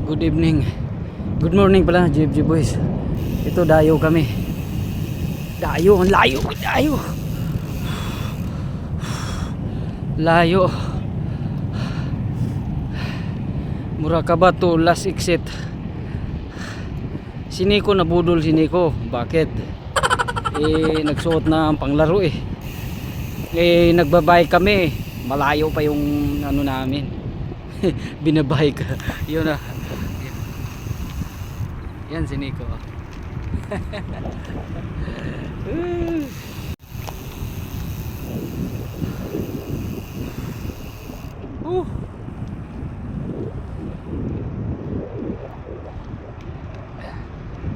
Good evening. Good morning pala, GFG boys. Ito dayo kami. Dayo, ang layo, dayo. Layo. Murakaba to last exit. Siniko nabudol siniko. Bakit? Nagsuot na ang panglaro nagbabike kami. Malayo pa yung ano namin. Binabike. Yun na. Yan si Nico.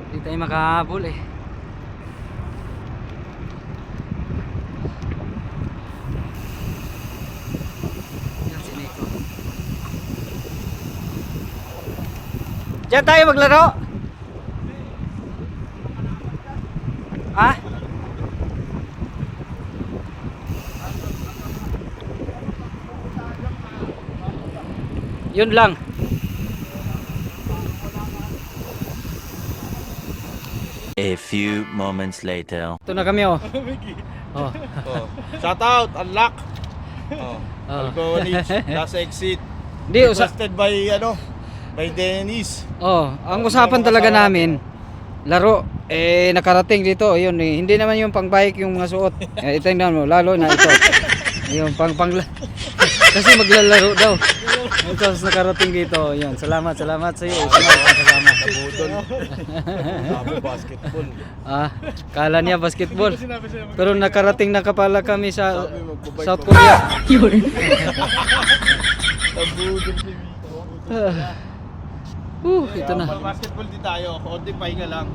Hindi tayo makahabol Yan si Nico. Diyan tayo maglaro. Ha? Yun lang. A few moments later. Ito na kami oh. Shout out, unlock. Oh. Alcoholics, last exit. Di Requested by by Dennis. ang usapan talaga namin laro nakarating dito yun hindi naman yung pang bike yung mga suot. Ito yung lalo na ito. Yung pang kasi maglalaro daw. Tapos nakarating dito. Yun, salamat sa iyo. Salamat. Nabudol. Sabi basketball. Kala niya basketball. Pero nakarating na pala kami sa South Korea. Nabudol si Vito. Ito na. Basketball din tayo. Konti pahinga lang.